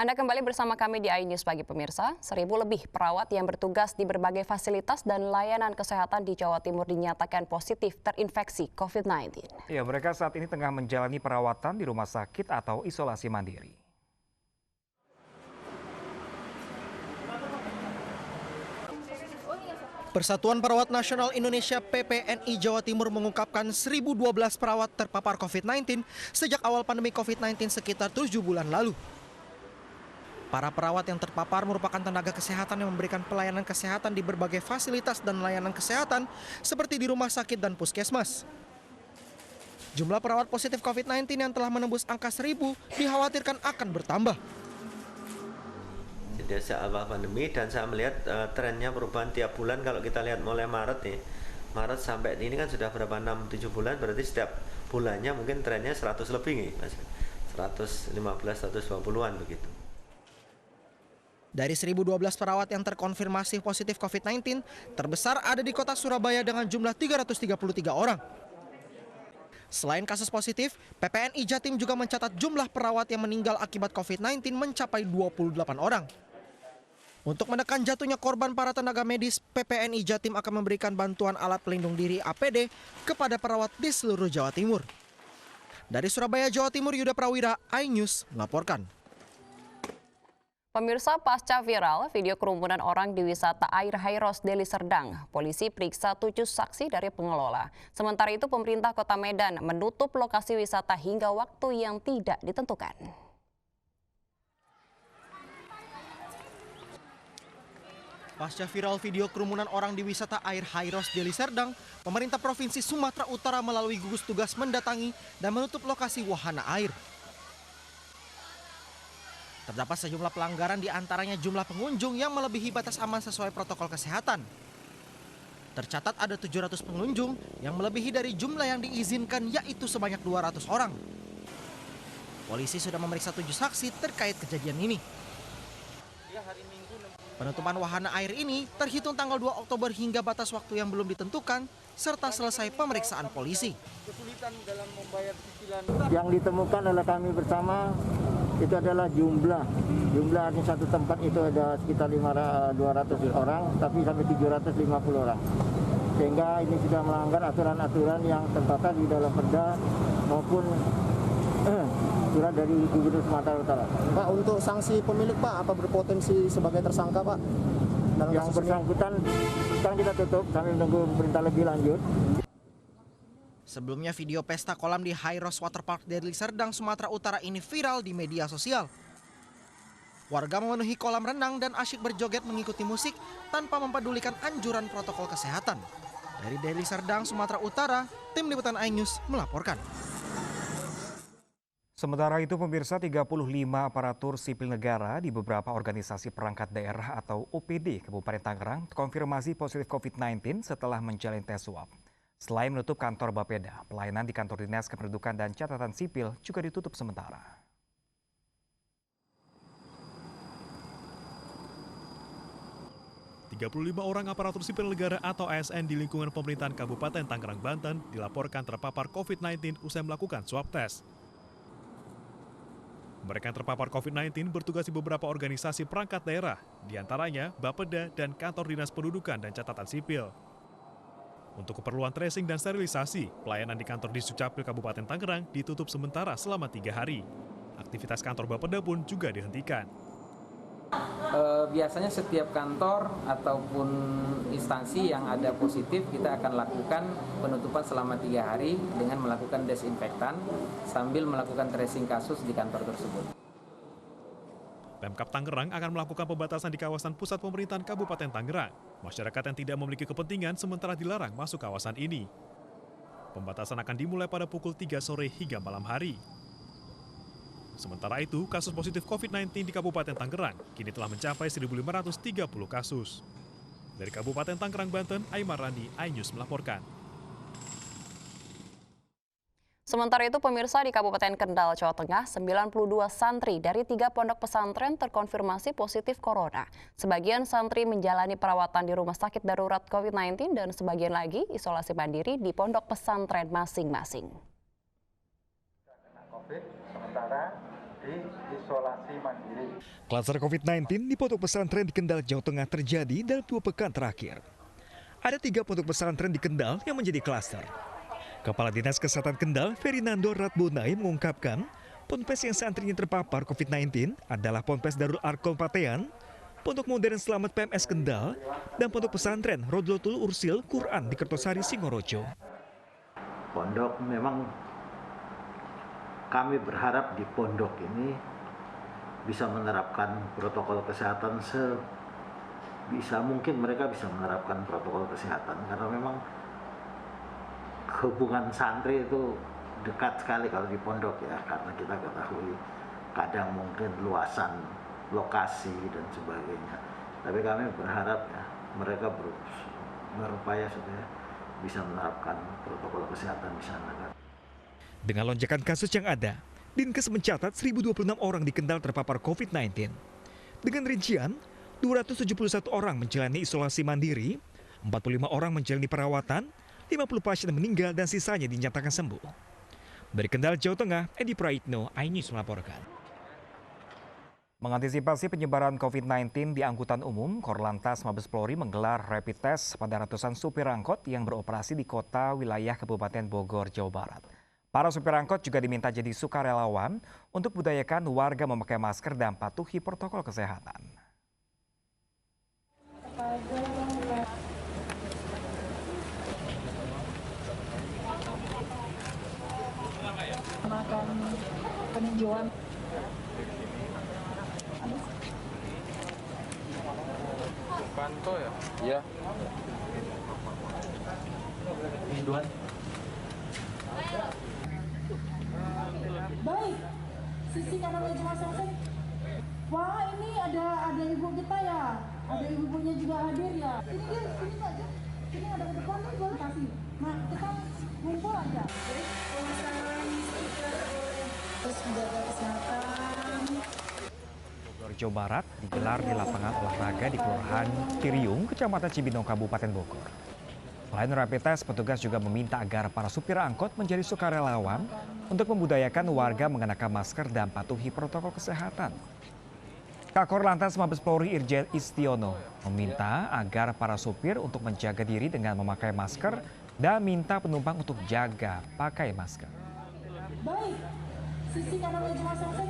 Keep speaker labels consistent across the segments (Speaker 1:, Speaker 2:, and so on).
Speaker 1: Anda kembali bersama kami di iNews Pagi pemirsa. 1.000 lebih perawat yang bertugas di berbagai fasilitas dan layanan kesehatan di Jawa Timur dinyatakan positif terinfeksi COVID-19.
Speaker 2: Ya, mereka saat ini tengah menjalani perawatan di rumah sakit atau isolasi mandiri.
Speaker 3: Persatuan Perawat Nasional Indonesia PPNI Jawa Timur mengungkapkan 1.012 perawat terpapar COVID-19 sejak awal pandemi COVID-19 sekitar 7 bulan lalu. Para perawat yang terpapar merupakan tenaga kesehatan yang memberikan pelayanan kesehatan di berbagai fasilitas dan layanan kesehatan seperti di rumah sakit dan puskesmas. Jumlah perawat positif COVID-19 yang telah menembus angka 1.000 dikhawatirkan akan bertambah.
Speaker 4: Jadi sejak awal pandemi dan saya melihat trennya perubahan tiap bulan. Kalau kita lihat mulai Maret nih, Maret sampai ini kan sudah berapa 6-7 bulan, berarti setiap bulannya mungkin trennya 100 lebih nih, Mas. 115, 120-an begitu.
Speaker 3: Dari 1.012 perawat yang terkonfirmasi positif COVID-19, terbesar ada di kota Surabaya dengan jumlah 333 orang. Selain kasus positif, PPNI Jatim juga mencatat jumlah perawat yang meninggal akibat COVID-19 mencapai 28 orang. Untuk menekan jatuhnya korban para tenaga medis, PPNI Jatim akan memberikan bantuan alat pelindung diri APD kepada perawat di seluruh Jawa Timur. Dari Surabaya, Jawa Timur, Yuda Prawira, iNews melaporkan.
Speaker 1: Pemirsa, pasca viral video kerumunan orang di wisata air Hairos Deli Serdang, polisi periksa 7 saksi dari pengelola. Sementara itu pemerintah Kota Medan menutup lokasi wisata hingga waktu yang tidak ditentukan.
Speaker 3: Pasca viral video kerumunan orang di wisata air Hairos Deli Serdang, pemerintah Provinsi Sumatera Utara melalui gugus tugas mendatangi dan menutup lokasi wahana air. Terdapat sejumlah pelanggaran, di antaranya jumlah pengunjung yang melebihi batas aman sesuai protokol kesehatan. Tercatat ada 700 pengunjung yang melebihi dari jumlah yang diizinkan, yaitu sebanyak 200 orang. Polisi sudah memeriksa 7 saksi terkait kejadian ini. Penutupan wahana air ini terhitung tanggal 2 Oktober hingga batas waktu yang belum ditentukan, serta selesai pemeriksaan polisi.
Speaker 5: Kesulitan dalam membayar cicilan. Yang ditemukan oleh kami bersama itu adalah jumlah di satu tempat itu ada sekitar 200 orang, tapi sampai 750 orang. Sehingga ini sudah melanggar aturan-aturan yang tertata di dalam Perda maupun surat dari Gubernur Sumatera Utara.
Speaker 6: Pak, untuk sanksi pemilik, Pak, apa berpotensi sebagai tersangka, Pak?
Speaker 5: Yang bersangkutan sekarang kita tutup sambil menunggu perintah lebih lanjut.
Speaker 3: Sebelumnya video pesta kolam di Hairos Waterpark Deli Serdang, Sumatera Utara ini viral di media sosial. Warga memenuhi kolam renang dan asyik berjoget mengikuti musik tanpa mempedulikan anjuran protokol kesehatan. Dari Deli Serdang, Sumatera Utara, tim liputan iNews melaporkan.
Speaker 2: Sementara itu pemirsa, 35 aparatur sipil negara di beberapa organisasi perangkat daerah atau OPD Kabupaten Tangerang terkonfirmasi positif COVID-19 setelah menjalani tes swab. Selain menutup kantor Bapeda, pelayanan di kantor Dinas Kependudukan dan Catatan Sipil juga ditutup sementara.
Speaker 7: Orang aparatur sipil negara atau ASN di lingkungan pemerintahan Kabupaten Tangerang, Banten dilaporkan terpapar COVID-19 usai melakukan swab test. Mereka yang terpapar COVID-19 bertugas di beberapa organisasi perangkat daerah, diantaranya Bapeda dan Kantor Dinas Pendudukan dan Catatan Sipil. Untuk keperluan tracing dan sterilisasi, pelayanan di kantor Disdukcapil Kabupaten Tangerang ditutup sementara selama 3 hari. Aktivitas kantor Bapeda pun juga dihentikan.
Speaker 8: Biasanya setiap kantor ataupun instansi yang ada positif, kita akan lakukan penutupan selama 3 hari dengan melakukan desinfektan sambil melakukan tracing kasus di kantor tersebut.
Speaker 7: Pemkab Tangerang akan melakukan pembatasan di kawasan pusat pemerintahan Kabupaten Tangerang. Masyarakat yang tidak memiliki kepentingan sementara dilarang masuk kawasan ini. Pembatasan akan dimulai pada pukul 3 sore hingga malam hari. Sementara itu, kasus positif COVID-19 di Kabupaten Tangerang kini telah mencapai 1.530 kasus. Dari Kabupaten Tangerang, Banten, Aimar Randi, iNews melaporkan.
Speaker 1: Sementara itu pemirsa, di Kabupaten Kendal, Jawa Tengah, 92 santri dari 3 pondok pesantren terkonfirmasi positif corona. Sebagian santri menjalani perawatan di rumah sakit darurat COVID-19 dan sebagian lagi isolasi mandiri di pondok pesantren masing-masing.
Speaker 5: COVID, sementara
Speaker 9: di isolasi mandiri.
Speaker 2: Klaster COVID-19 di pondok pesantren di Kendal, Jawa Tengah terjadi dalam 2 pekan terakhir. Ada 3 pondok pesantren di Kendal yang menjadi klaster. Kepala Dinas Kesehatan Kendal, Ferinando Ratbonai, mengungkapkan ponpes yang santrinya terpapar COVID-19 adalah Ponpes Darul Arkom Patean, Pondok Modern Selamat PMS Kendal, dan Pondok Pesantren Rodlotul Ursil Quran di Kertosari, Singorojo.
Speaker 10: Pondok memang kami berharap di pondok ini bisa menerapkan protokol kesehatan sebisa mungkin. Mereka bisa menerapkan protokol kesehatan karena memang hubungan santri itu dekat sekali kalau di pondok ya, karena kita ketahui kadang mungkin luasan lokasi dan sebagainya. Tapi kami berharap ya mereka berupaya supaya bisa menerapkan protokol kesehatan di sana.
Speaker 2: Dengan lonjakan kasus yang ada, Dinkes mencatat 1.026 orang di Kendal terpapar COVID-19. Dengan rincian, 271 orang menjalani isolasi mandiri, 45 orang menjalani perawatan, 50 pasien meninggal dan sisanya dinyatakan sembuh. Dari Kendal, Jawa Tengah, Edi Praitno, iNews melaporkan.
Speaker 11: Mengantisipasi penyebaran COVID-19 di angkutan umum, Korlantas Mabes Polri menggelar rapid test pada ratusan supir angkot yang beroperasi di kota wilayah Kabupaten Bogor, Jawa Barat. Para supir angkot juga diminta jadi sukarelawan untuk budayakan warga memakai masker dan patuhi protokol kesehatan.
Speaker 12: Makan peninjauan.
Speaker 9: Panto ya? Iya.
Speaker 12: Peninjauan. Baik, sisi kanan meja masing-masing. Wah, ini ada ibu kita ya, ada ibu-ibunya juga hadir ya. Ini dia, sini aja, sini ada ke depan nih, boleh kasih. Nah, kita ngumpul aja. Terus menjaga kesehatan.
Speaker 11: Bogor, Jawa Barat digelar di lapangan olahraga di Kelurahan Ciriung, Kecamatan Cibinong, Kabupaten Bogor. Selain rapid test, petugas juga meminta agar para supir angkot menjadi sukarelawan untuk membudayakan warga mengenakan masker dan patuhi protokol kesehatan. Kakor Lantas Mabes Polri Irjen Istiono meminta agar para supir untuk menjaga diri dengan memakai masker dan minta penumpang untuk jaga pakai masker.
Speaker 12: Baik, sisi kanan meja masing-masing.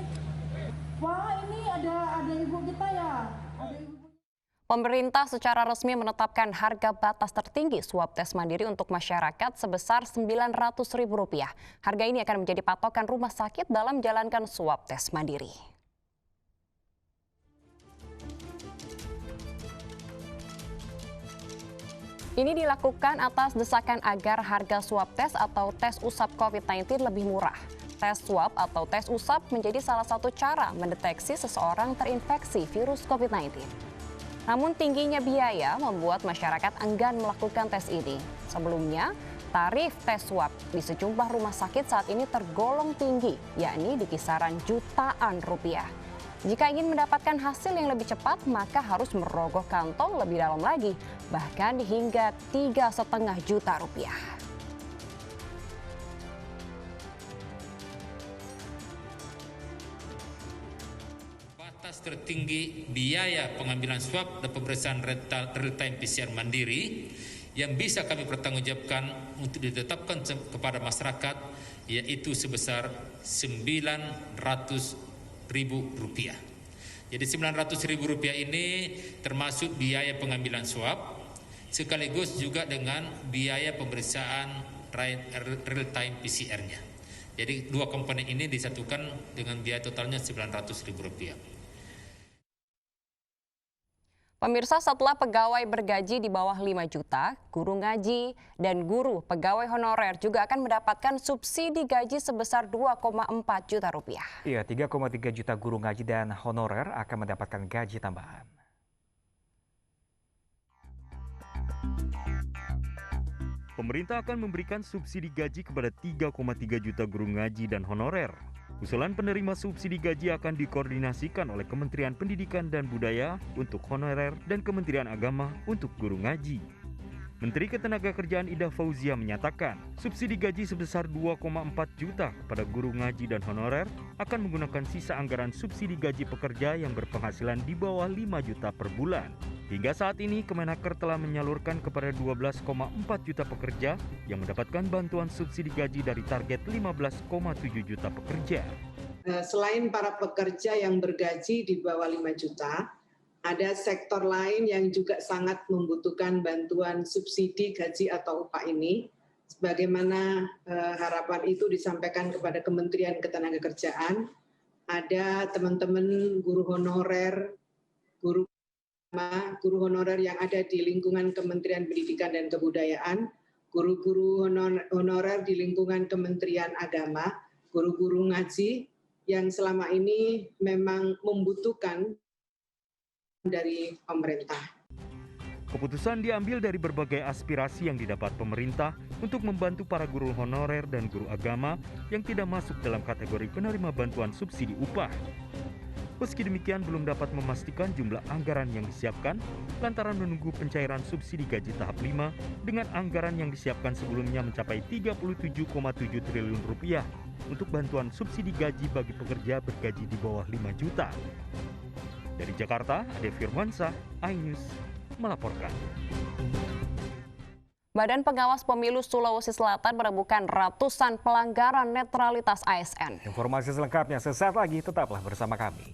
Speaker 12: Wah, ini ada ibu kita ya, ada ibu.
Speaker 1: Pemerintah secara resmi menetapkan harga batas tertinggi swab tes mandiri untuk masyarakat sebesar Rp900.000. Harga ini akan menjadi patokan rumah sakit dalam menjalankan swab tes mandiri. Ini dilakukan atas desakan agar harga swab tes atau tes usap COVID-19 lebih murah. Tes swab atau tes usap menjadi salah satu cara mendeteksi seseorang terinfeksi virus COVID-19. Namun tingginya biaya membuat masyarakat enggan melakukan tes ini. Sebelumnya, tarif tes swab di sejumlah rumah sakit saat ini tergolong tinggi, yakni di kisaran jutaan rupiah. Jika ingin mendapatkan hasil yang lebih cepat, maka harus merogoh kantong lebih dalam lagi, bahkan hingga Rp3,5 juta.
Speaker 13: Batas tertinggi biaya pengambilan swab dan pemeriksaan real-time PCR mandiri yang bisa kami pertanggungjawabkan untuk ditetapkan kepada masyarakat yaitu sebesar Rp900.000. Jadi Rp900.000 ini termasuk biaya pengambilan swab sekaligus juga dengan biaya pemeriksaan real-time PCR-nya. Jadi dua komponen ini disatukan dengan biaya totalnya Rp900.000.
Speaker 1: Pemirsa, setelah pegawai bergaji di bawah 5 juta, guru ngaji dan guru pegawai honorer juga akan mendapatkan subsidi gaji sebesar Rp2,4 juta.
Speaker 11: Iya, 3,3 juta guru ngaji dan honorer akan mendapatkan gaji tambahan.
Speaker 14: Pemerintah akan memberikan subsidi gaji kepada 3,3 juta guru ngaji dan honorer. Usulan penerima subsidi gaji akan dikoordinasikan oleh Kementerian Pendidikan dan Budaya untuk honorer dan Kementerian Agama untuk guru ngaji. Menteri Ketenagakerjaan Ida Fauzia menyatakan, subsidi gaji sebesar 2,4 juta kepada guru ngaji dan honorer akan menggunakan sisa anggaran subsidi gaji pekerja yang berpenghasilan di bawah 5 juta per bulan. Hingga saat ini, Kemenaker telah menyalurkan kepada 12,4 juta pekerja yang mendapatkan bantuan subsidi gaji dari target 15,7 juta pekerja.
Speaker 15: Selain para pekerja yang bergaji di bawah 5 juta, ada sektor lain yang juga sangat membutuhkan bantuan subsidi gaji atau upah ini. Sebagaimana harapan itu disampaikan kepada Kementerian Ketenagakerjaan, ada teman-teman guru honorer, guru honorer yang ada di lingkungan Kementerian Pendidikan dan Kebudayaan, guru-guru honorer di lingkungan Kementerian Agama, guru-guru ngaji yang selama ini memang membutuhkan dari pemerintah.
Speaker 14: Keputusan diambil dari berbagai aspirasi yang didapat pemerintah untuk membantu para guru honorer dan guru agama yang tidak masuk dalam kategori penerima bantuan subsidi upah. Meski demikian, belum dapat memastikan jumlah anggaran yang disiapkan lantaran menunggu pencairan subsidi gaji tahap 5 dengan anggaran yang disiapkan sebelumnya mencapai 37,7 triliun rupiah untuk bantuan subsidi gaji bagi pekerja bergaji di bawah 5 juta. Dari Jakarta, Ade Firmansyah, iNews melaporkan.
Speaker 1: Badan Pengawas Pemilu Sulawesi Selatan menemukan ratusan pelanggaran netralitas ASN.
Speaker 2: Informasi selengkapnya sesaat lagi, tetaplah bersama kami.